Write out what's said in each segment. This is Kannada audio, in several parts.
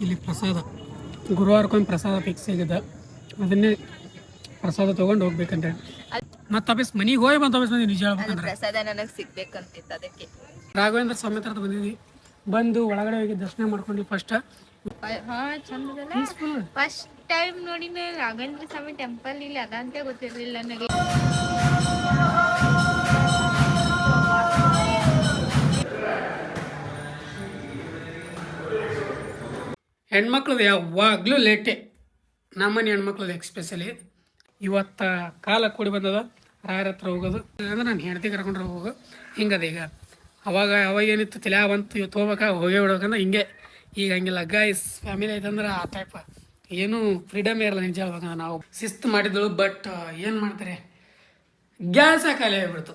ಇಲ್ಲಿ ಪ್ರಸಾದ ಗುರುವಾರಕ್ಕೊಮ್ಮೆ ಪ್ರಸಾದ ಫಿಕ್ಸ್ ಆಗಿದೆ. ಅದನ್ನೇ ಪ್ರಸಾದ ತೊಗೊಂಡು ಹೋಗ್ಬೇಕಂತ ಮತ್ತೆ ವಾಪಸ್ ಮನೆಗೆ ಹೋಗಿ ಬಂದು ವಾಪಸ್ ಬಂದು ನಿಜ ಹೇಳ್ಬೇಕಂದ್ರೆ ಪ್ರಸಾದ ನನಗೆ ಸಿಗ್ಬೇಕಂತಿತ್ತು ಅದಕ್ಕೆ ರಾಘವೇಂದ್ರ ಸ್ವಾಮಿ ಹತ್ರ ಬಂದಿದ್ವಿ. ಬಂದು ಒಳಗಡೆ ಹೋಗಿ ದರ್ಶನ ಮಾಡ್ಕೊಂಡು ಫಸ್ಟ್ ಫಸ್ಟ್ ಟೈಮ್ ನೋಡಿ ರಾಘವೇಂದ್ರ ಸ್ವಾಮಿ ಟೆಂಪಲ್ ಇಲ್ಲಿ ಅದಂತೆ ಗೊತ್ತಿರಲಿಲ್ಲ ನನಗೆ. ಹೆಣ್ಮಕ್ಳದು ಯಾವಾಗಲೂ ಲೇಟೆ. ನಮ್ಮನೆ ಹೆಣ್ಮಕ್ಳದು ಎಕ್ಸ್ಪೆಷಲಿ ಇವತ್ತು ಕಾಲ ಕೂಡಿ ಬಂದದ ರಾಯರ ಹತ್ರ ಹೋಗೋದು ಅಂದ್ರೆ ನಾನು ಹೆಂಡತಿ ಕರ್ಕೊಂಡ್ರೆ ಹೋಗೋ ಹಿಂಗದೆ. ಈಗ ಅವಾಗ ಏನಿತ್ತು ತಲೆ ಬಂತು ಇವತ್ತು ಹೋಗ್ಬೇಕಾಗ ಹೋಗೇ ಬಿಡ್ಬೇಕಂದ್ರೆ ಹಿಂಗೆ. ಈಗ ಹಂಗಿಲ್ಲ ಗೈಸ್, ಫ್ಯಾಮಿಲಿ ಐತಂದ್ರೆ ಆ ಟೈಪ್ ಏನೂ ಫ್ರೀಡಮ್ ಇರಲ್ಲ ನಿಜ ಹೇಳ್ಬೇಕಂದ್ರೆ. ನಾವು ಶಿಸ್ತು ಮಾಡಿದಳು ಬಟ್ ಏನು ಮಾಡ್ತಾರೆ ಗ್ಯಾಸ ಖಾಲಿ ಆಗಿಬಿಡ್ತು.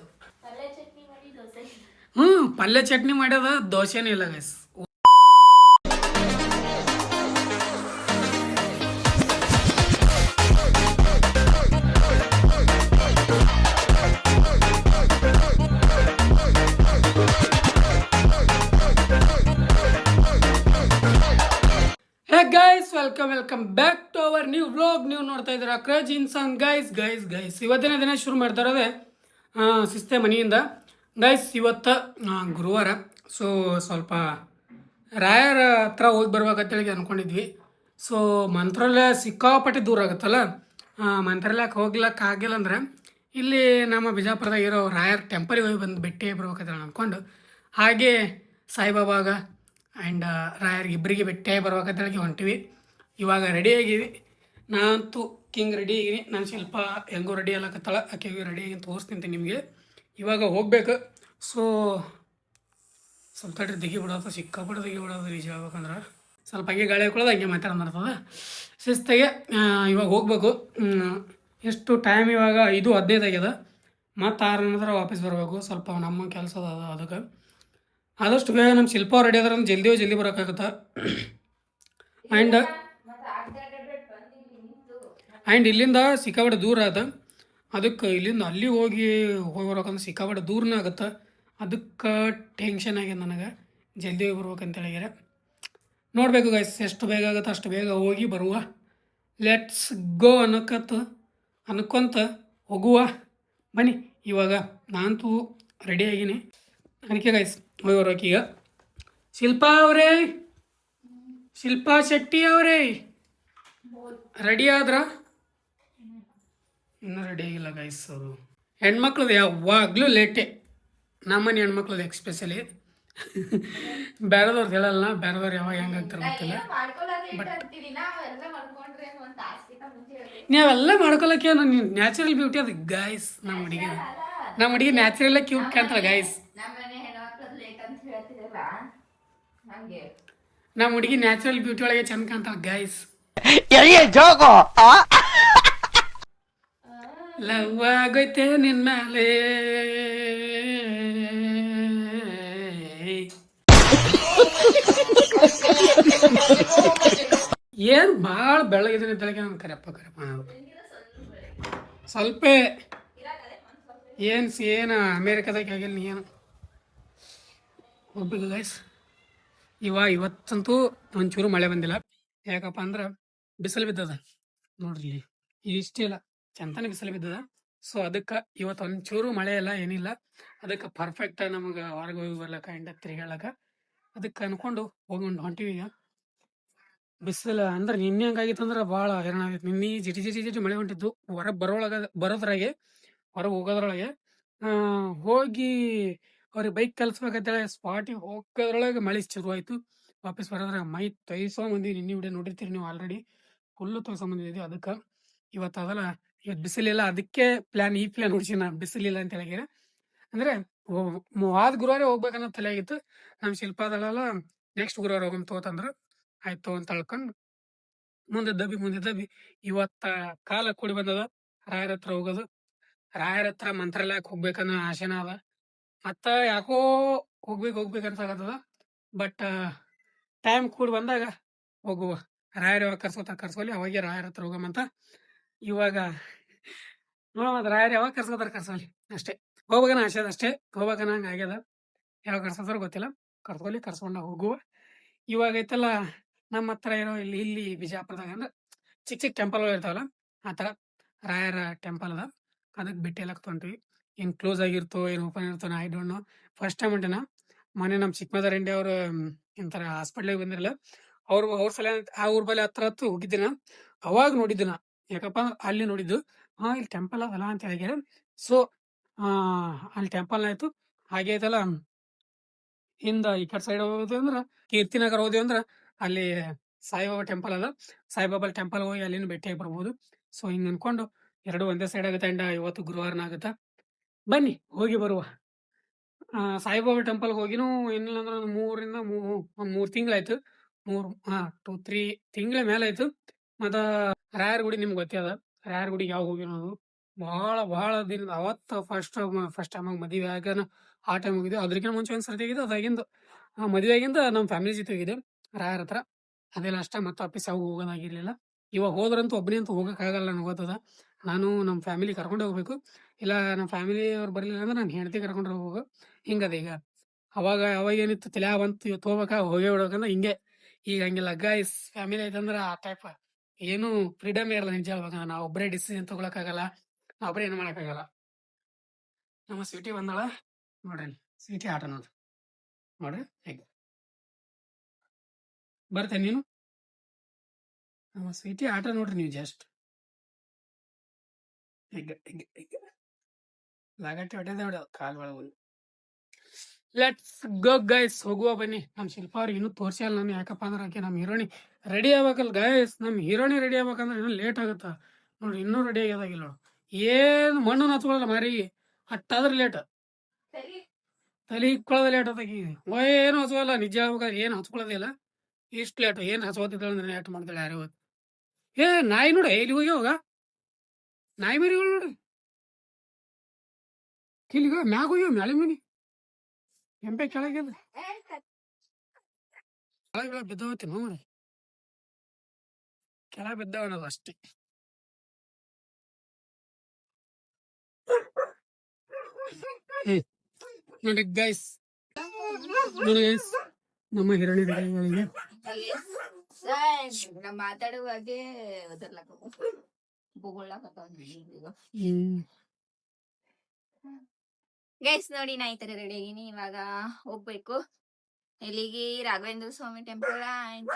ಪಲ್ಯ ಚಟ್ನಿ ಮಾಡ್ಯದ ದೋಸೆನೂ ಇಲ್ಲ guys. Welcome back to our new vlog. ನೀವು ನೋಡ್ತಾ ಇದ್ದೀರಾ ಕ್ರೇಜ್ ಇನ್ಸಾನ್. ಗೈಸ್ ಇವತ್ತಿನ ದಿನ ಶುರು ಮಾಡ್ತಾ ಇರೋದೇ ಶಿಸ್ತೆ ಮನೆಯಿಂದ. ಗೈಸ್ ಇವತ್ತು ಗುರುವಾರ, ಸೊ ಸ್ವಲ್ಪ ರಾಯರ ಹತ್ರ ಹೋಗಿ ಬರ್ಬೇಕಂತೇಳಿ ಅಂದ್ಕೊಂಡಿದ್ವಿ. ಸೊ ಮಂತ್ರಾಲಯ ಸಿಕ್ಕಾಪಟ್ಟೆ ದೂರ ಆಗುತ್ತಲ್ಲ, ಮಂತ್ರಾಲಯಕ್ಕೆ ಹೋಗ್ಲಿಕ್ಕೆ ಆಗಿಲ್ಲ ಅಂದ್ರೆ ಇಲ್ಲಿ ನಮ್ಮ ಬಿಜಾಪುರದಾಗ ಇರೋ ರಾಯರ್ ಟೆಂಪಲಿಗೆ ಹೋಗಿ ಬಂದು ಭೇಟಿ ಬರ್ಬೇಕಂತೇಳಿ ಅಂದ್ಕೊಂಡು, ಹಾಗೆ ಸಾಯಿಬಾಬಾಗ ಆ್ಯಂಡ್ ರಾಯರ್ಗೆ ಇಬ್ಬರಿಗೆ ಭೇಟಿಯಾಗಿ ಬರ್ಬೇಕಂತೇಳಿ ಹೊಂಟಿವಿ. ಇವಾಗ ರೆಡಿ ಆಗಿವಿ. ನಾನಂತೂ ಕಿಂಗ್ ರೆಡಿ ಆಗಿನಿ. ನಾನು ಸ್ವಲ್ಪ ಹೆಂಗೋ ರೆಡಿ ಆಗಕತ್ತಾಳ, ಆಕೆಗೆ ರೆಡಿ ಆಗಿ ತೋರಿಸ್ತೀನಿ ನಿಮಗೆ. ಇವಾಗ ಹೋಗ್ಬೇಕು. ಸೊ ಸ್ವಲ್ಪ ದಿಗಿ ಬಿಡೋದು, ಸಿಕ್ಕಾಪಟ್ಟೆ ದಿಗಿ ಬಿಡೋದು ನಿಜ ಹೇಳ್ಬೇಕಂದ್ರೆ. ಸ್ವಲ್ಪ ಹಂಗೆ ಗಾಳಿ ಹಾಕೊಳ್ಳೋದು, ಹಂಗೆ ಮಾತಾಡ್ತದೆ ಶಿಸ್ತಾಗೆ. ಇವಾಗ ಹೋಗ್ಬೇಕು. ಎಷ್ಟು ಟೈಮ್ ಇವಾಗ 5:15 ಆಗ್ಯದ. ಮತ್ತು 6 ನಂತರ ವಾಪಸ್ ಬರಬೇಕು. ಸ್ವಲ್ಪ ನಮ್ಮ ಕೆಲಸ ಅದ, ಅದಕ್ಕೆ ಆದಷ್ಟು ಬೇಗ ನಮ್ಮ ಶಿಲ್ಪ ರೆಡಿ ಆದ್ರೆ ಜಲ್ದಿ ಬರೋಕ್ಕಾಗತ್ತೆ. ಆ್ಯಂಡ್ ಇಲ್ಲಿಂದ ಸಿಕ್ಕಾಪಟ್ಟೆ ದೂರ ಅದ. ಅದಕ್ಕೆ ಇಲ್ಲಿಂದ ಅಲ್ಲಿ ಹೋಗಿ ಬರ್ಬೇಕಂದ್ರೆ ಸಿಕ್ಕಾಪಟ್ಟೆ ದೂರನೇ ಆಗುತ್ತೆ. ಅದಕ್ಕೆ ಟೆನ್ಷನ್ ಆಗ್ಯದ ನನಗೆ. ಜಲ್ದಿ ಹೋಗಿ ಬರ್ಬೇಕಂತೇಳಿದ್ರೆ ನೋಡಬೇಕು ಗೈಸ್, ಎಷ್ಟು ಬೇಗ ಆಗುತ್ತೆ ಅಷ್ಟು ಬೇಗ ಹೋಗಿ ಬರುವ. ಲೆಟ್ಸ್ ಗೋ ಅನ್ಕೊಂತ ಹೋಗುವ ಬನ್ನಿ. ಇವಾಗ ನಾನಂತೂ ರೆಡಿ ಆಗೀನಿ. ಅದಕ್ಕೆ ಗೈಸ್ ಹೋಗಿ ಬರ್ಬೇಕು ಈಗ. ಶಿಲ್ಪಾ ಶೆಟ್ಟಿ ಅವರೇ ರೆಡಿ ಆದ್ರ? ಇನ್ನೂ ರೆಡಿ ಆಗಿಲ್ಲ ಗೈಸ್. ಅವರು ಹೆಣ್ಮಕ್ಳದು ಯಾವಾಗಲೂ ಲೇಟೆ. ನಮ್ಮನೆ ಹೆಣ್ಮಕ್ಳದು ಎಕ್ಸ್ಪೆಷಲಿ. ಬೇರೆದವ್ರದ್ದು ಹೇಳಲ್ಲ, ಬೇರೆದವ್ರು ಯಾವಾಗ ಹೆಂಗಾಗ್ತಾರೆ ಗೊತ್ತಿಲ್ಲ. ಬಟ್ ನೀವೆಲ್ಲ ಮಾಡ್ಕೊಳಕ್ಕೆ ನೀವು ನ್ಯಾಚುರಲ್ ಬ್ಯೂಟಿ ಅದು ಗೈಸ್. ನಮ್ಮ ಹುಡುಗಿ ನ್ಯಾಚುರಲ್ ಕ್ಯೂಟ್ ಕಾಣ್ತಾಳೆ ಗೈಸ್. ನಮ್ಮ ಹುಡುಗಿ ನ್ಯಾಚುರಲ್ ಬ್ಯೂಟಿ ಒಳಗೆ ಚಂದ ಕಾಣ್ತಾಳೆ ಗೈಸ್. ಲವ್ ಆಗೋಯ್ತೆ ನಿನ್ನ ಮೇಲೆ. ಏನು ಭಾಳ ಬೆಳಗಿದ್ರೆ ಬೆಳಗ್ಗೆ ನಾನು ಕರೆಪ್ಪ ಸ್ವಲ್ಪ ಏನು ಅಮೇರಿಕಾದಾಗ ಆಗಿಲ್ಲ. ನೀ ಏನು ಹೋಗ್ಬೇಕು ಗೈಸ್. ಇವತ್ತಂತೂ ಒಂಚೂರು ಮಳೆ ಬಂದಿಲ್ಲ. ಯಾಕಪ್ಪ ಅಂದ್ರೆ ಬಿಸಿಲು ಬಿದ್ದದ ನೋಡ್ರಿ. ಇಷ್ಟೇ ಇಲ್ಲ, ಚಂತಾನೆ ಬಿಸಿಲು ಬಿದ್ದದ. ಸೊ ಅದಕ್ಕೆ ಇವತ್ತು ಒಂಚೂರು ಮಳೆ ಇಲ್ಲ, ಏನಿಲ್ಲ. ಅದಕ್ಕೆ ಪರ್ಫೆಕ್ಟ್ ನಮಗೆ ಹೊರಗೆ ಹೋಗಿ ಬರ್ಲಕ್ಕ ಎಂಡ ತಿರುಗಾಳಕ. ಅದಕ್ಕೆ ಅನ್ಕೊಂಡು ಹೊಂಟಿವಿ. ಈಗ ಬಿಸಿಲು ಅಂದ್ರೆ ನಿನ್ನೆ ಹಂಗಾಗಿತ್ತು ಅಂದ್ರೆ ಭಾಳ ಹೈರಾಣ ಆಗೈತೆ. ನಿನ್ನೆ ಜಿಟಿ ಮಳೆ ಹೊಂಟಿದ್ದು. ಹೊರಗೆ ಬರೋದ್ರಾಗೆ ಹೊರಗೆ ಹೋಗೋದ್ರೊಳಗೆ ಹೋಗಿ ಅವ್ರಿಗೆ ಬೈಕ್ ಕಲಿಸ್ಬೇಕಂತೇಳಿ ಸ್ಪಾಟಿಗೆ ಹೋಗೋದ್ರೊಳಗೆ ಮಳೆ ಶುರುವಾಯಿತು. ವಾಪಸ್ ಬರೋದ್ರಾಗ ಮೈ ತೊಯ್ಸೊಂಬಂದಿವಿ. ನಿನ್ನೆ ವಿಡಿಯೋ ನೋಡಿರ್ತೀರಿ ನೀವು ಆಲ್ರೆಡಿ. ಫುಲ್ಲು ತೊಯ್ಸೊಂಬಂದಿದ್ದೀವಿ. ಅದಕ್ಕೆ ಇವತ್ತು ಅದಲ್ಲ, ಇವತ್ತು ಬಿಸಿಲಿಲ್ಲ. ಅದಕ್ಕೆ ಈ ಪ್ಲ್ಯಾನ್ ಹುಡ್ಸಿ ನಾನು ಬಿಸಿಲಿಲ್ಲ ಅಂತ ಹೇಳಿದ್ರೆ. ಅಂದರೆ ಆದ ಗುರುವಾರ ಹೋಗ್ಬೇಕನ್ನೋ ತಲೆ ಆಗಿತ್ತು. ನಮ್ಮ ಶಿಲ್ಪಾದಳೆಲ್ಲ ನೆಕ್ಸ್ಟ್ ಗುರುವಾರ ಹೋಗಮ್ ತಗೋತಂದ್ರೆ ಆಯ್ತು ಅಂತ ಹೇಳ್ಕೊಂಡು ಮುಂದೆ ದಬ್ಬಿ ಇವತ್ತು ಕಾಲ ಕೂಡಿ ಬಂದದ ರಾಯರ ಹತ್ರ ಹೋಗೋದು. ರಾಯರ ಹತ್ರ ಮಂತ್ರಾಲಯಕ್ಕೆ ಹೋಗ್ಬೇಕನ್ನೋ ಆಸೆನ ಅದ. ಮತ್ತು ಯಾಕೋ ಹೋಗ್ಬೇಕನ್ಸಾಗತ್ತದ. ಬಟ್ ಟೈಮ್ ಕೂಡಿ ಬಂದಾಗ ಹೋಗುವ. ರಾಯರು ಯಾವಾಗ ಕರ್ಸ್ಕೊಲಿ ಅವಾಗೆ ರಾಯರ ಹತ್ರ ಹೋಗಮಂತ. ಇವಾಗ ನೋಡೋಣ ರಾಯರು ಯಾವಾಗ ಕರ್ಸೋಲಿ ಅಷ್ಟೇ. ಹೋಗ್ಬೇಕನ್ನ ಆಸೆ ಅದ ಅಷ್ಟೇ. ಹೋಗ್ಬೇಕನ್ನ ಹಂಗೆ ಆಗ್ಯದ. ಯಾವಾಗ ಕರ್ಸೋದ್ರ ಗೊತ್ತಿಲ್ಲ. ಕರ್ಸ್ಕೊಂಡು ಹೋಗುವ. ಇವಾಗ ಐತಲ್ಲ ನಮ್ಮ ಹತ್ರ ಇರೋ ಇಲ್ಲಿ ಬಿಜಾಪುರದಾಗ ಅಂದ್ರೆ ಚಿಕ್ಕ ಚಿಕ್ಕ ಟೆಂಪಲ್ಗಳು ಇರ್ತಾವಲ್ಲ ಆ ಥರ ರಾಯರ ಟೆಂಪಲ್ ಅದ. ಅದಕ್ಕೆ ಭೇಟಿ ಎಲ್ಲಕ್ಕೆ ಹೊಂಟಿವಿ. ಏನು ಕ್ಲೋಸ್ ಆಗಿರ್ತೋ ಏನು ಓಪನ್ ಇರ್ತೋ I don't know. First time ಹೊಂಟಿನ. ಮೊನ್ನೆ ನಮ್ಮ ಚಿಕ್ಕ ಮದರ್ ಇಂಡಿಯಾ ಅವರು ಇಂಥರ ಹಾಸ್ಪಿಟ್ಲಿಗೆ ಬಂದಿರಲ್ಲ, ಅವ್ರ ಸಲ ಆ ಊರ್ ಬಳಿ ಹತ್ರ ಹತ್ತು ಹೋಗಿದ್ದಿನ. ಅವಾಗ ನೋಡಿದ್ದಿನ, ಯಾಕಪ್ಪ ಅಂದ್ರೆ ಅಲ್ಲಿ ನೋಡಿದ್ದು ಇಲ್ಲಿ ಟೆಂಪಲ್ ಅದಲ್ಲ ಅಂತ ಹೇಳಿದ್ರೆ. ಸೊ ಅಲ್ಲಿ ಟೆಂಪಲ್ ಆಯ್ತು. ಹಾಗೆ ಐತಲ್ಲ ಹಿಂದ ಈ ಕಡೆ ಸೈಡ್ ಹೋದ್ವಿ ಅಂದ್ರ ಕೀರ್ತಿನಗರ್ ಹೋದ್ವಿ ಅಂದ್ರ ಅಲ್ಲಿ ಸಾಯಿಬಾಬಾ ಟೆಂಪಲ್ ಅದ. ಸಾಯಿಬಾಬಾ ಟೆಂಪಲ್ ಹೋಗಿ ಅಲ್ಲಿನ ಭೇಟಿಯಾಗಿ ಬರ್ಬೋದು. ಸೊ ಹಿಂಗ್ ಅನ್ಕೊಂಡು ಎರಡು ಒಂದೇ ಸೈಡ್ ಆಗುತ್ತೆ. ಅಂಡ್ ಇವತ್ತು ಗುರುವಾರನ ಆಗುತ್ತಾ, ಬನ್ನಿ ಹೋಗಿ ಬರುವ. ಸಾಯಿಬಾಬಾ ಟೆಂಪಲ್ಗೆ ಹೋಗಿನೂ ಏನಿಲ್ಲ ಅಂದ್ರೆ ಒಂದು ಒಂದ್ 3 ತಿಂಗಳಾಯ್ತು. 2-3 ತಿಂಗಳ ಮೇಲೆ ಆಯ್ತು. ಮತ್ತ ರಾಯರ ಗುಡಿ ನಿಮ್ಗೆ ಗೊತ್ತೇ ಅದ. ರಾಯರ ಗುಡಿಗೆ ಯಾವ ಹೋಗಿ ನಾವು ಬಹಳ ದಿನ ಅವತ್ತ ಫಸ್ಟ್ ಟೈಮ್ ಮದುವೆ ಆಗ ಆ ಟೈಮ್ ಹೋಗಿದ್ದೆ. ಅದ್ರಕ್ಕಿಂತ ಮುಂಚೆ ಒಂದ್ ಸರ್ತಿ ಆಗಿದೆ. ಅದಾಗಿಂದ ಮದುವೆ ಆಗಿಂದ ನಮ್ಮ ಫ್ಯಾಮಿಲಿ ಜೊತೆ ಹೋಗಿದೆ ರಾಯರ ಹತ್ರ. ಅದೆಲ್ಲ ಅಷ್ಟ ಮತ್ತೆ ವಾಪಸ್ ಯಾವ ಹೋಗೋದಾಗಿರ್ಲಿಲ್ಲ. ಇವಾಗ ಹೋದ್ರಂತೂ ಒಬ್ಬನೇ ಅಂತೂ ಹೋಗಕ್ಕಾಗಲ್ಲ, ನನಗೆ ಗೊತ್ತದ. ನಾನು ನಮ್ಮ ಫ್ಯಾಮಿಲಿ ಕರ್ಕೊಂಡೇ ಹೋಗ್ಬೇಕು. ಇಲ್ಲ ನಮ್ಮ ಫ್ಯಾಮಿಲಿ ಅವ್ರು ಬರ್ಲಿಲ್ಲ ಅಂದ್ರೆ ನಾನು ಹೆಂಡತಿ ಕರ್ಕೊಂಡ್ರೆ ಹೋಗು. ಹಿಂಗದ ಈಗ. ಅವಾಗ ಏನಿತ್ತು ತಲ್ಯಾಗ ಬಂತು ಇವತ್ತು ಹೋಗೇ ಬಿಡ್ಬೇಕಂದ್ರೆ ಹಿಂಗೆ. ಈಗ ಹಂಗಿಲ್ಲ ಗೈಸ್. ಫ್ಯಾಮಿಲಿ ಐತಂದ್ರ ಆ ಟೈಪ್ ಏನು ಫ್ರೀಡಮ್ ಇರಲ್ಲ. ನಿಜ ಹೇಳ್ಬೇಕಂದ್ರೆ ನಾವು ಒಬ್ಬರೇ ಡಿಸಿಷನ್ ತಗೊಳಕ್ಕಾಗಲ್ಲ, ನಾವು ಒಬ್ಬರೇ ಏನು ಮಾಡಕ್ಕಾಗಲ್ಲ. ನಮ್ಮ ಸ್ವೀಟಿ ಬಂದಾಳ ನೋಡ್ರಿ. ಸ್ವೀಟಿ ಆಟ ನೋಡ್ರಿ ಹೇಗೆ ಬರ್ತೇನೆ ನೀನು. ನಮ್ಮ ಸ್ವೀಟಿ ಆಟ ನೋಡ್ರಿ ನೀವು ಜಸ್ಟ್ ಈಗ ಲಾಗಟ್ಟಿ ಹೊಡೆದ ಹೊಡೆದ ಕಾಲ್ ಒಳಗೆ. ಲೆಟ್ಸ್ ಗೋ ಗೈಸ್, ಹೋಗುವ ಬನ್ನಿ. ನಮ್ಮ ಶಿಲ್ಪ ಅವ್ರಿಗೆ ಇನ್ನೂ ತೋರ್ಸಿಯಲ್ಲ ನಾನು. ಯಾಕಪ್ಪ ಅಂದ್ರೆ ಆಕೆ ನಮ್ಮ ಹೀರೋಣಿ ರೆಡಿ ಆಗ್ಬೇಕಲ್ಲ ಗೈಸ್. ನಮ್ಮ ಹೀರೋಣಿ ರೆಡಿ ಆಗ್ಬೇಕಂದ್ರೆ ಇನ್ನೂ ಲೇಟ್ ಆಗುತ್ತಾ ನೋಡ್ರಿ. ಇನ್ನೂ ರೆಡಿ ಆಗ್ಯದಾಗಿಲ್ಲ ನೋಡು. ಏನು ಮಣ್ಣು ಹಚ್ಕೊಳ್ಳಲ್ಲ ಮಾರಿಗೆ, ಅಟ್ಟಾದ್ರೆ ಲೇಟ್. ತಲೆ ಇಕ್ಕೊಳ್ಳೋದ ಲೇಟ್ ಆತಾಗಿ. ಏನು ಹಚ್ಕೋಲ್ಲ ನಿಜ ಹೇಳ್ಬೇಕಾದ್ರೆ. ಏನು ಹಚ್ಕೊಳ್ಳೋದೇ ಇಲ್ಲ. ಇಷ್ಟು ಲೇಟ್ ಏನು ಹಚ್ಕೋತಿದ್ದಾಳೆ ಅಂದ್ರೆ ಲೇಟ್ ಮಾಡ್ತಾಳೆ ಯಾರು ಇವತ್ತು. ನಾಯಿ ನೋಡಿ ಇಲ್ಲಿ ಹೋಗಿ ನಾಯಿ ಮರಿಗಳು ನೋಡ್ರಿ. ಕಿಲಿಗ ಮ್ಯಾಗ ಹೋಗ್ಯವ ಮ್ಯಾಲೆ ಮನಿ ಎಂಪೆ ಕೆಳಗ್ಯದ. ಕೆಳಗೆ ಬಿದ್ದವತ್ತಿ ನೋಡಿ, ಕೆಳಗೆ ಬಿದ್ದಾವ ಅನ್ನೋದು ಅಷ್ಟೇ. ನೋಡಿ ಗೈಸ್, ನೋಡಿ ಗೈಸ್, ನಮ್ಮ ಹಿರಣಿ ರೆಡಿಗಳಿಗೆ ಮಾತಾಡುವಾಗೆ ಗೈಸ್ ನೋಡಿ ನಾ ಈ ತರ ರೆಡಿ ಆಗಿನಿ. ಇವಾಗ ಹೋಗ್ಬೇಕು ಎಲ್ಲಿಗೆ? ರಾಘವೇಂದ್ರ ಸ್ವಾಮಿ ಟೆಂಪಲ್ ಅಂಡ್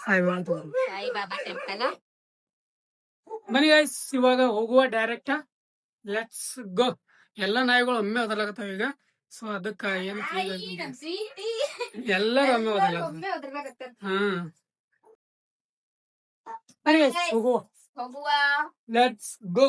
ಸಾಯಿಬಾಬಾ ಟೆಂಪಲ್. ಬನ್ನಿ ಗೈಸ್, ಇವಾಗ ಹೋಗುವ ಡೈರೆಕ್ಟ್. Let's go. ಎಲ್ಲ ನಾಯಿಗಳು ಒಮ್ಮೆ ಒದರ್ಲಾಗತ್ತಾವ ಈಗ. ಸೊ ಅದಕ್ಕ ಏನ್ ಎಲ್ಲರೂ ಒಮ್ಮೆ ಒದರ್ಲಾಗತ್ತ. ಬನ್ನಿ ಗೈಸ್ ಹೋಗುವ. Let's go.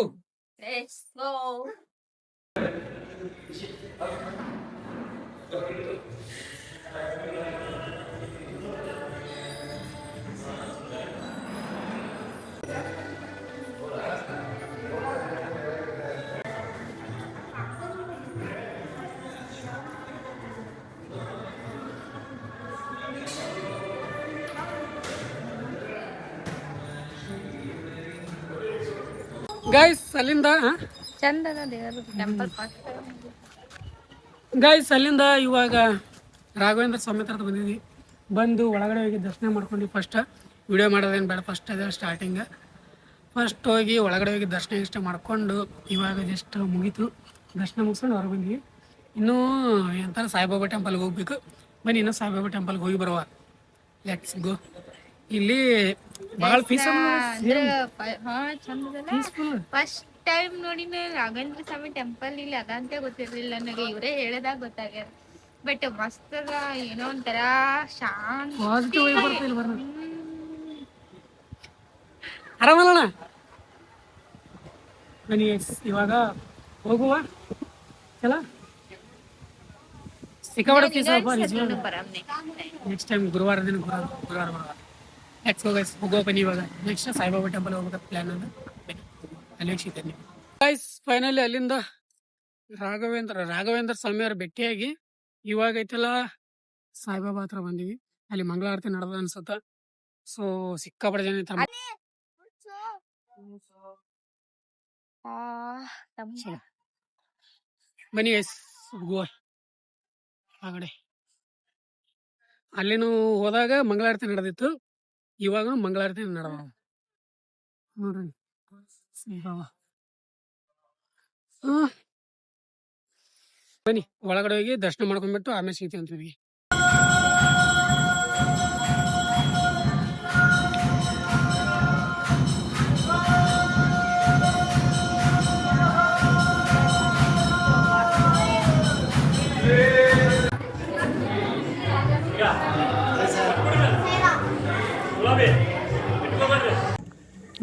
ಗೈಸ್ ಅಲ್ಲಿಂದ ಚಂದದ ದೇವರು ಟೆಂಪಲ್. ಗೈಸ್ ಅಲ್ಲಿಂದ ಇವಾಗ ರಾಘವೇಂದ್ರ ಸ್ವಾಮಿ ಹತ್ರ ಬಂದಿದ್ವಿ. ಬಂದು ಒಳಗಡೆ ಹೋಗಿ ದರ್ಶನ ಮಾಡ್ಕೊಂಡು ಫಸ್ಟ್ ವಿಡಿಯೋ ಮಾಡೋದೇನು ಬೇಡ. ಫಸ್ಟ್ ಅದೇ ಸ್ಟಾರ್ಟಿಂಗ್. ಫಸ್ಟ್ ಹೋಗಿ ಒಳಗಡೆ ಹೋಗಿ ದರ್ಶನ ಇಷ್ಟ ಮಾಡ್ಕೊಂಡು ಇವಾಗ ಜಸ್ಟ್ ಮುಗೀತು. ದರ್ಶನ ಮುಗಿಸ್ಕೊಂಡು ಹೊರಗೆ ಬಂದ್ವಿ. ಇನ್ನೂ ಎಂತಾರೆ ಸಾಯಿಬಾಬಾ ಟೆಂಪಲ್ಗೆ ಹೋಗ್ಬೇಕು. ಬನ್ನಿ ಇನ್ನೂ ಸಾಯಿಬಾಬಾ ಟೆಂಪಲ್ಗೆ ಹೋಗಿ ಬರುವ. Let's go. ಇಲ್ಲಿ ಭಾಳ ಫಸ್ಟ್ ಟೈಮ್ ನೋಡಿನ ರಾಘವೇಂದ್ರ ಸ್ವಾಮಿ ಟೆಂಪಲ್ ಇಲ್ಲಿ ಅದಂತ ಗೊತ್ತಿರ್ಲಿಲ್ಲ ನನಗೆ. ಇವರೇ ಹೇಳದಾಗ ಗೊತ್ತಾಗ್ಯದ. ಬಟ್ ಮಸ್ತ್ ಅದ, ಏನೋ ಒಂಥರ ಶಾಂತಿ. ಆರಾಮಲ್ಲ ಬನ್ನಿ ಇವಾಗ ಹೋಗುವ. ಚಲ ಸಿಕ್ಕಾಪಟ್ಟೆ ಪೀಸ್ ನೆಕ್ಸ್ಟ್ ಟೈಮ್ ಗುರುವಾರ ದಿನ ಗುರುವಾರ ಲೆಟ್ಸ್ ಗೋ ಗೈಸ್. ಹೋಗೋ ಬನ್ನಿ ಇವಾಗ. ನೆಕ್ಸ್ಟ್ ಸಾಯಿಬಾಬಾ ಟೆಂಪಲ್ ಹೋಗ್ಬೇಕು ಪ್ಲಾನ್ ಅದ. ಅಲ್ಲಿ ಸಿಗ್ತೇನೆ ಗೈಸ್. ಫೈನಲಿ ಅಲ್ಲಿಂದ ರಾಘವೇಂದ್ರ ಸ್ವಾಮಿಯವ್ರ ಭೇಟಿಯಾಗಿ ಇವಾಗ ಐತಲ್ಲ ಸಾಯಿಬಾಬಾ ಹತ್ರ ಬಂದಿವಿ. ಅಲ್ಲಿ ಮಂಗಳಾರತಿ ನಡೆದ ಅನ್ಸತ್ತ. ಸೊ ಸಿಕ್ಕಾಪಟ್ಟೆ ಜನ ಇರ್ತಾರ. ಬನ್ನಿ ಗೈಸ್ ಗೋ. ಆಗಡೆ ಅಲ್ಲಿನೂ ಹೋದಾಗ ಮಂಗಳಾರತಿ ನಡೆದಿತ್ತು. ಇವಾಗ ಮಂಗಳಾರತಿ ನಡೆದ ನೋಡ್ರಿ ಶ್ರೀರಾಮ. ಬನ್ನಿ ಒಳಗಡೆ ಹೋಗಿ ದರ್ಶನ ಮಾಡ್ಕೊಂಡ್ಬಿಟ್ಟು ಆಮೇಲೆ ಸಿಗ್ತೀವಿ ಅಂತೀವಿ.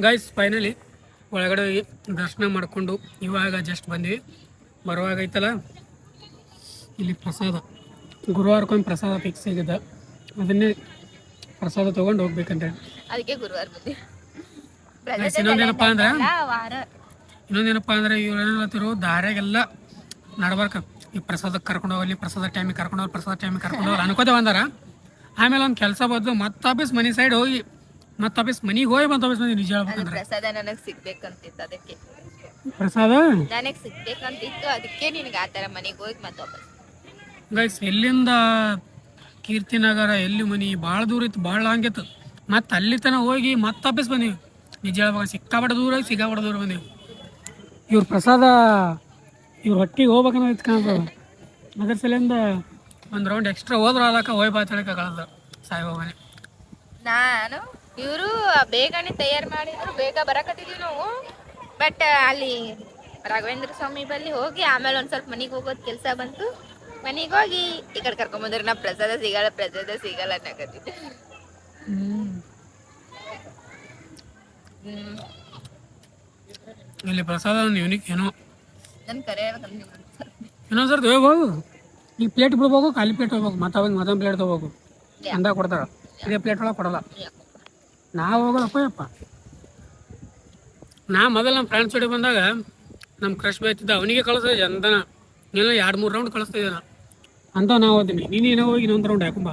ಗೈಸ್ ಫೈನಲಿ ಒಳಗಡೆ ಹೋಗಿ ದರ್ಶನ ಮಾಡಿಕೊಂಡು ಇವಾಗ ಜಸ್ಟ್ ಬಂದ್ವಿ. ಬರುವಾಗ ಐತಲ್ಲ ಇಲ್ಲಿ ಪ್ರಸಾದ, ಗುರುವಾರಕ್ಕೊಮ್ಮೆ ಪ್ರಸಾದ ಫಿಕ್ಸ್ ಆಗಿದೆ, ಅದನ್ನೇ ಪ್ರಸಾದ ತೊಗೊಂಡು ಹೋಗ್ಬೇಕಂತ. ಅದಕ್ಕೆ ಗುರುವಾರ ಬಂದ್ವಿ. ಇನ್ನೊಂದೇನಪ್ಪ ಅಂದ್ರೆ ಇವ್ರು ಏನಾಗ್ತಿರೋ ದಾರ್ಯಾಗೆಲ್ಲ ನಡ್ಬಾರ್ಕ ಈ ಪ್ರಸಾದಕ್ಕೆ ಕರ್ಕೊಂಡು ಹೋಗಲಿ, ಪ್ರಸಾದ ಟೈಮಿಗೆ ಕರ್ಕೊಂಡು ಹೋಗಿ, ಪ್ರಸಾದ ಟೈಮಿಗೆ ಕರ್ಕೊಂಡು ಹೋಗಲಿ ಅನ್ಕೋತೆ ಬಂದಾರ. ಆಮೇಲೆ ಒಂದು ಕೆಲಸ ಬದ್ದು ಮತ್ತೆ ವಾಪಸ್ ಮನೆ ಸೈಡ್ ಹೋಗಿ ಮತ್ತೆ ವಾಪಸ್ ಮನೆಗೆ ಹೋಗಿ ಮತ್ತೆ ವಾಪಸ್ ಬಂದು ನಿಜ ಹೇಳ್ಬೇಕಂದ್ರೆ ಪ್ರಸಾದ ನನಗೆ ಸಿಗ್ಬೇಕಂತಿತ್ತು. ಅದಕ್ಕೆ ಪ್ರಸಾದ ನನಗೆ ಸಿಗ್ಬೇಕಂತಿತ್ತು, ಅದಕ್ಕೆ ನಿನಗೆ ಆ ಥರ ಮನೆಗೆ ಹೋಗಿ ಮತ್ತೆ ವಾಪಸ್. ಗೈಸ್ ಎಲ್ಲಿಂದ ಕೀರ್ತಿನಗರ ಎಲ್ಲಿ ಮನೆ ಭಾಳ ದೂರ ಇತ್ತು, ಭಾಳ ಲಾಂಗ್ ಇತ್ತು. ಮತ್ತೆ ಅಲ್ಲಿ ತನಕ ಹೋಗಿ ಮತ್ತೆ ವಾಪಸ್ ಬಂದೀವಿ. ನಿಜ ಹೇಳ್ಬೇಕು ಸಿಕ್ಕಾಪಟ್ಟೆ ದೂರ ಸಿಕ್ಕಾಪಟ್ಟೆ ದೂರ ಬಂದೀವಿ. ಇವ್ರ ಪ್ರಸಾದ ಇವ್ರ ಹೊಟ್ಟಿಗೆ ಹೋಗ್ಬೇಕನ್ನೋದು ಕಾಣ್ತದ. ಅದ್ರ ಸಲಿಂದ ಒಂದು ರೌಂಡ್ ಎಕ್ಸ್ಟ್ರಾ ಹೋದ್ರೆ ಅದಕ್ಕೆ ಹೋಯ್ ಬಾತಳಕ್ಕೆ ಕಳೆದ ಸಾಯಿಬಾಬಾನೆ. ನಾನು ಇವರು ಬೇಗನೆ ತಯಾರು ಮಾಡಿದ್ರು, ಬೇಗ ಬರಕತ್ತಿದ್ವಿ ನಾವು. ಬಟ್ ಅಲ್ಲಿ ರಾಘವೇಂದ್ರ ಸ್ವಾಮಿ ಬಳಿ ಹೋಗಿ ಆಮೇಲೆ ಒಂದು ಸ್ವಲ್ಪ ಮನೆಗೆ ಹೋಗೋದು ಕೆಲಸ ಬಂತು. ಮನೆಗೆ ಹೋಗಿ ಈ ಕಡೆ ಕರ್ಕೊಂಬಂದ್ರೆ ನಾ ಪ್ರಸಾದ ಸಿಗಲ್ಲ ಅನ್ನಕತ್ತಿದ್ದೆ. ಇಲ್ಲಿ ಪ್ರಸಾದ ಒಂದು ಯೂನಿಕ್ ಏನೋ ನನ್ನ ಕರೆ ಇನ್ನೊಂದ್ಸರ್ತಿ ಹೋಗ್ಬೋದು. ಈಗ ಪ್ಲೇಟ್ ಬಿಡ್ಬೇಕು, ಖಾಲಿ ಪ್ಲೇಟ್ ಹೋಗ್ಬೇಕು, ಮತ್ತೆ ಅವಾಗ ಮತ್ತೊಂದು ಪ್ಲೇಟ್ ತೊಗೋಬೇಕು ಅಂದಾಗ ಕೊಡ್ತಾರ. ಇದೇ ಪ್ಲೇಟ್ ಒಳಗೆ ಕೊಡಲ್ಲ. ನಾವು ಹೋಗೋದಪ್ಪ ಯಪ್ಪ. ನಾ ಮೊದಲು ನಮ್ಮ ಫ್ರೆಂಡ್ಸ್ ಜೊತೆ ಬಂದಾಗ ನಮ್ಮ ಕ್ರಶ್ ಬೈತಿದ್ದ, ಅವನಿಗೆ ಕಳಿಸ್ತಿದ್ದೆ ಅಂತನ ಏನೋ 2-3 ರೌಂಡ್ ಕಳಿಸ್ತಿದ್ದೆ ನಾ ಅಂತ. ನಾವು ಓದ್ತೀನಿ, ನೀನೇನೋ ಹೋಗಿ ಇನ್ನೊಂದು ರೌಂಡ್ ಹಾಕುಂಬ.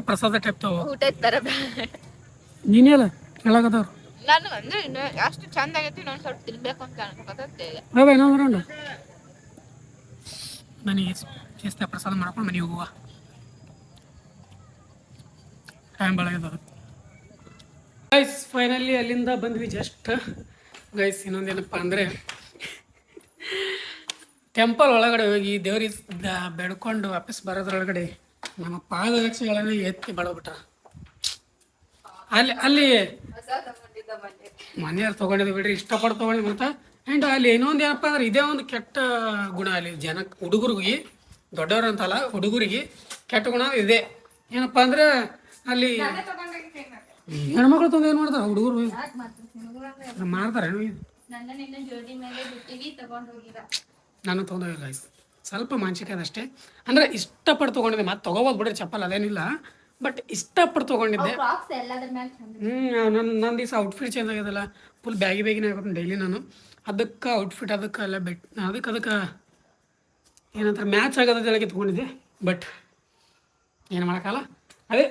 ಪ್ರಸಾದ ಟೈಪ್ ತಗೋ. ನೀನೇಲ್ಲ ಕೇಳಾಕತ್ತವ್ರು. ನಾನು ಅಂದ್ರೆ ಅಷ್ಟು ಚಂದ ಆಗೈತಿ, ನಾನು ಸ್ವಲ್ಪ ತಿನ್ಬೇಕು ಅಂತ ಅನ್ಕೊತೈತೆ. ಇನ್ನೊಂದು ರೌಂಡ್ ಮನೆಗೆ ಶಿಸ್ತ ಪ್ರಸಾದ ಮಾಡ್ಕೊಂಡು ಮನೆಗೆ ಹೋಗುವ. ಟೈಮ್ ಭಾಳ ಆಗ್ಯದ. ಗೈಸ್ ಫೈನಲಿ ಅಲ್ಲಿಂದ ಬಂದ್ವಿ ಜಸ್ಟ್. ಗೈಸ್ ಇನ್ನೊಂದೇನಪ್ಪ ಅಂದರೆ ಟೆಂಪಲ್ ಒಳಗಡೆ ಹೋಗಿ ದೇವ್ರಿಗೆ ಬೆಡ್ಕೊಂಡು ವಾಪಸ್ ಬರೋದ್ರೊಳಗಡೆ ನಮ್ಮ ಪಾದರಕ್ಷೆಗಳನ್ನು ಎತ್ತಿ ಬಡಬಿಟ್ರ. ಅಲ್ಲಿ ಮನೆಯವ್ರು ತೊಗೊಂಡಿದ್ದು ಬಿಡ್ರಿ, ಇಷ್ಟಪಟ್ಟು ತೊಗೊಂಡು ಅಂತ. ಆ್ಯಂಡ್ ಅಲ್ಲಿ ಇನ್ನೊಂದು ಏನಪ್ಪ ಅಂದ್ರೆ ಇದೇ ಒಂದು ಕೆಟ್ಟ ಗುಣ ಅಲ್ಲಿ ಜನಕ್ಕೆ, ಹುಡುಗರಿಗೆ, ದೊಡ್ಡವ್ರು ಅಂತಲ್ಲ ಹುಡುಗರಿಗೆ ಕೆಟ್ಟ ಗುಣ ಇದೆ. ಏನಪ್ಪ ಅಂದ್ರೆ ಅಲ್ಲಿ ಹೆಣ್ಮಕ್ಳು ತಂದು ಏನು ಮಾಡ್ತಾರೆ ಹುಡುಗರು ಮಾಡ್ತಾರೆ. ನಾನು ತೊಗೊಂಡೋಗಿಲ್ಲ ಗೈಸ್, ಸ್ವಲ್ಪ ಮಾನಸಿಕ ಅದಷ್ಟೇ. ಅಂದರೆ ಇಷ್ಟಪಟ್ಟು ತೊಗೊಂಡಿದ್ದೆ, ಮತ್ತೆ ತೊಗೋಬೋದು ಬಿಡ್ರಿ ಚಪ್ಪಲ್, ಅದೇನಿಲ್ಲ. ಬಟ್ ಇಷ್ಟಪಟ್ಟು ತೊಗೊಂಡಿದ್ದೆ. ನನ್ನ ದಿವಸ ಔಟ್ಫಿಟ್ ಚೇಂಜ್ ಆಗ್ಯದಲ್ಲ, ಫುಲ್ ಬ್ಯಾಗಿನೇ ಆಗುತ್ತೆ ಡೈಲಿ ನಾನು. ಅದಕ್ಕೆ ಔಟ್ಫಿಟ್ ಅದಕ್ಕೆಲ್ಲ ಅದಕ್ಕೆ ಏನಂತಾರೆ ಮ್ಯಾಚ್ ಆಗೋದು ಹೇಳಕ್ಕೆ ತೊಗೊಂಡಿದ್ದೆ. ಬಟ್ ಏನು ಮಾಡೋಕ್ಕಲ್ಲ, ಅದೇ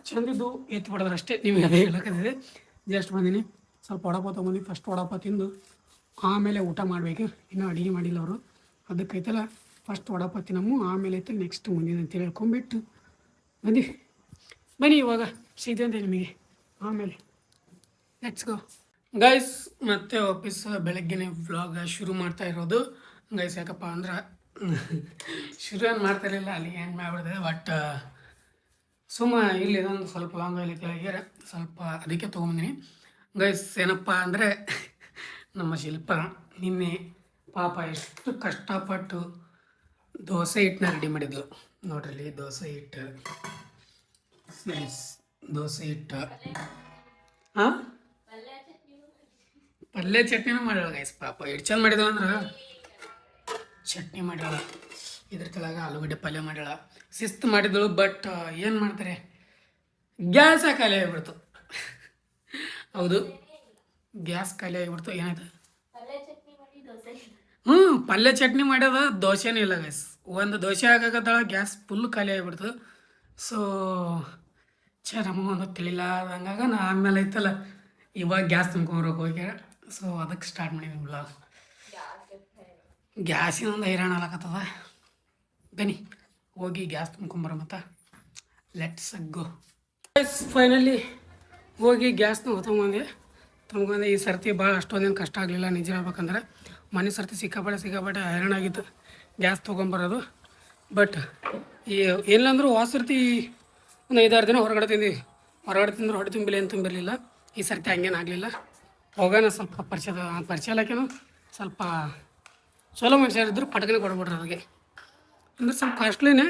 ಚಂದಿದ್ದು ಎತ್ತಿ ಬಿಡೋದ್ರೆ ಅಷ್ಟೇ. ನಿಮಗೆ ಅದೇ ಹೇಳೋಕ್ಕಿದೆ. ಜಸ್ಟ್ ಬಂದೀನಿ, ಸ್ವಲ್ಪ ವಡಾಪಾವ್ ತೊಗೊಂಡು ಫಸ್ಟ್ ವಡಾಪಾವ್ ತಿಂದು ಆಮೇಲೆ ಊಟ ಮಾಡಬೇಕು. ಇನ್ನೂ ಅಡುಗೆ ಮಾಡಿಲ್ಲ ಅವರು. ಅದಕ್ಕೈತಲ್ಲ ಫಸ್ಟ್ ವಡಾಪಾವ್ ತಿನ್ನಮ್ಮು, ಆಮೇಲೆ ಐತೆ ನೆಕ್ಸ್ಟ್ ಮುಂದಿನ ಅಂತೇಳಿ ಹೇಳ್ಕೊಂಬಿಟ್ಟು ಬನ್ನಿ ಇವಾಗ ಸಿಗ್ತಂತೆ ನಿಮಗೆ ಆಮೇಲೆ. Let's go guys. ಮತ್ತೆ ವಾಪಸ್ ಬೆಳಗ್ಗೆನೇ ವ್ಲಾಗ್ ಶುರು ಮಾಡ್ತಾ ಇರೋದು ಗೈಸ್. ಯಾಕಪ್ಪ ಅಂದ್ರೆ ಶುರು ಏನು ಮಾಡ್ತಾ ಇರಲಿಲ್ಲ, ಅಲ್ಲಿ ಏನು ಮಾಡಿಬಿಡ್ದೆ. ಬಟ್ ಸುಮ್ಮ ಇಲ್ಲಿ ಇದೊಂದು ಸ್ವಲ್ಪ ಲಾಂಗ್ ಅಲ್ಲಿ ಕೆಳಗೆ ಸ್ವಲ್ಪ ಅದಕ್ಕೆ ತೊಗೊಂಬಂದಿನಿ ಗೈಸ್. ಏನಪ್ಪ ಅಂದರೆ ನಮ್ಮ ಶಿಲ್ಪ ನಿನ್ನೆ ಪಾಪ ಎಷ್ಟು ಕಷ್ಟಪಟ್ಟು ದೋಸೆ ಹಿಟ್ಟನ್ನ ರೆಡಿ ಮಾಡಿದ್ಲು ನೋಡ್ರಿ. ದೋಸೆ ಹಿಟ್ಟು ಹಾಂ ಪಲ್ಯ ಚಟ್ನಿನೂ ಮಾಡ್ಯಾಳ ಗೈಸ್. ಪಾಪ ಎಷ್ಟು ಚಂದ ಮಾಡಿದಳು ಅಂದ್ರೆ ಚಟ್ನಿ ಮಾಡ್ಯಾಳ, ಇದ್ರ ಕೆಳಗೆ ಆಲೂಗಡ್ಡೆ ಪಲ್ಯ ಮಾಡ್ಯಾಳ, ಶಿಸ್ತು ಮಾಡಿದಳು. ಬಟ್ ಏನು ಮಾಡ್ತಾರೆ, ಗ್ಯಾಸ್ ಖಾಲಿ ಆಗಿಬಿಡ್ತು. ಹೌದು, ಗ್ಯಾಸ್ ಖಾಲಿ ಆಗಿಬಿಡ್ತು. ಏನಾಯ್ತು? ಪಲ್ಯ ಚಟ್ನಿ ಮಾಡ್ಯದ, ದೋಸೆನೂ ಇಲ್ಲ ಗೈಸ್. ಒಂದು ದೋಸೆ ಹಾಕಕತ್ತಾಳ, ಗ್ಯಾಸ್ ಫುಲ್ ಖಾಲಿ ಆಗಿಬಿಡ್ತು. ಸೊ ನಮಗೊಂದು ತಿಳಿಲ್ಲ ಹಂಗಾಗ ನಾ ಆಮೇಲೆ ಐತಲ್ಲ ಇವಾಗ ಗ್ಯಾಸ್ ತುಂಬ್ಕೊಂಬರೋಕೆ ಹೋಗ್ಯಾರ. ಸೊ ಅದಕ್ಕೆ ಸ್ಟಾರ್ಟ್ ಮಾಡಿದ್ವಿ ಬ್ಲಾಗ್. ಗ್ಯಾಸಿನೊಂದು ಹೈರಾಣ ಆಗತ್ತದ. ಬನ್ನಿ ಹೋಗಿ ಗ್ಯಾಸ್ ತುಂಬ್ಕೊಂಬರೋ ಮತ್ತು ಲೆಟ್ಸ್ ಗೋ. ಫೈನಲಿ ಹೋಗಿ ಗ್ಯಾಸ್ನ ತೊಗೊಂಬಂದೆ ಈ ಸರ್ತಿ ಭಾಳ ಅಷ್ಟೊಂದೇನು ಕಷ್ಟ ಆಗಲಿಲ್ಲ ನಿಜ ಹೇಳ್ಬೇಕಂದ್ರೆ ಮನೆ ಸರ್ತಿ ಸಿಕ್ಕಾಪಟ್ಟೆ ಹೈರಾಣಾಗಿತ್ತು ಗ್ಯಾಸ್ ತೊಗೊಂಬರೋದು. ಬಟ್ ಈ ಎಲ್ಲಂದ್ರೂ ಸರ್ತಿ ಒಂದು 5-6 ದಿನ ಹೊರಗಡೆ ತಿಂದ್ರೆ ಹೊಟ್ಟೆ ತುಂಬಿಲ್ಲ ಏನು ತುಂಬಿರಲಿಲ್ಲ. ಈ ಸರ್ತಿ ಹಂಗೇನು ಆಗಲಿಲ್ಲ. ಹೋಗೋಣ ಸ್ವಲ್ಪ ಪರಿಚಯ ಇಲಾಖೆನೂ ಸ್ವಲ್ಪ ಚಲೋ ಮನುಷ್ಯರಿದ್ರು ಪಟಕನೆ ಕೊಡ್ಬಿಟ್ರೆ ಅದಕ್ಕೆ ಅಂದ್ರೆ ಸ್ವಲ್ಪ ಕಾಸ್ಟ್ಲಿನೇ.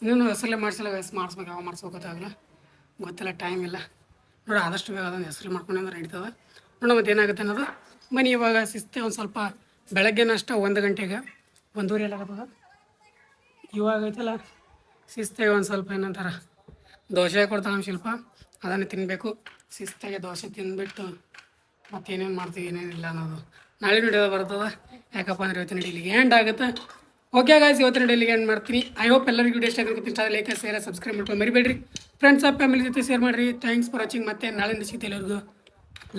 ಇನ್ನೂ ಹೆಸರಲ್ಲೇ ಮಾಡಿಸ್ಬೇಕು ಯಾವ ಮಾಡಿಸ್ಬೇಕಾಗಲ್ಲ ಗೊತ್ತಿಲ್ಲ, ಟೈಮ್ ಇಲ್ಲ ನೋಡಿ. ಆದಷ್ಟು ಬೇಗ ಅದನ್ನು ಹೆಸರು ಮಾಡ್ಕೊಂಡು ಅಂದ್ರೆ ನಡೀತದೆ ನೋಡೋಣ ಮತ್ತೆ ಏನಾಗುತ್ತೆ ಅನ್ನೋದು. ಬನ್ನಿ ಇವಾಗ ಶಿಸ್ತೆ ಒಂದು ಸ್ವಲ್ಪ ಬೆಳಗ್ಗೆನ ಅಷ್ಟ 1 ಗಂಟೆಗೆ 1:30 ಎಲ್ಲ ಆಗತ್ತದ. ಇವಾಗ ಐತಲ್ಲ ಶಿಸ್ತಾಗಿ ಒಂದು ಸ್ವಲ್ಪ ಏನಂತಾರೆ ದೋಸೆ ಕೊಡ್ತಾಳೆ ನಮ್ಮ ಶಿಲ್ಪ, ಅದನ್ನು ತಿನ್ನಬೇಕು. ಶಿಸ್ತಾಗಿ ದೋಸೆ ತಿಂದುಬಿಟ್ಟು ಮತ್ತೇನೇನು ಮಾಡ್ತೀವಿ ಏನೇನಿಲ್ಲ ಅನ್ನೋದು ನಾಳೆ ವಿಡಿಯೋ ಬರ್ತದೆ. ಯಾಕಪ್ಪ ಅಂದರೆ ಇವತ್ತಿನ ಇಲ್ಲಿಗೆ ಎಂಡ್ ಆಗುತ್ತೆ. ಓಕೆ ಗಾಯ್ಸ್, ಇವತ್ತಿನ ಇಲ್ಲಿಗೆ ಎಂಡ್ ಮಾಡ್ತೀನಿ. ಐ ಹೋಪ್ ಎಲ್ಲರಿಗೂ ವಿಡಿಯೋ ಇಷ್ಟ ಆಗುತ್ತೆ. ಇಷ್ಟ ಲೈಕ್ ಶೇರ್ ಸಬ್ಸ್ಕ್ರೈಬ್ ಮಾಡ್ಕೊಂಡು ಮರಿಬೇಡ್ರಿ. ಫ್ರೆಂಡ್ಸ್ ಫ್ಯಾಮಿಲಿ ಜೊತೆ ಶೇರ್ ಮಾಡಿರಿ. Thanks for watching. ಮತ್ತೆ ನಾಳೆ ಸಿಗುತ್ತೆ ಎಲ್ಲರಿಗೂ.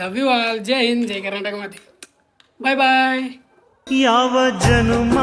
Love you all. Jai Hind, Jai Karnataka. ಮತ್ತೆ ಬಾಯ್ ಬಾಯ್. ಯಾವ ಜನುಮ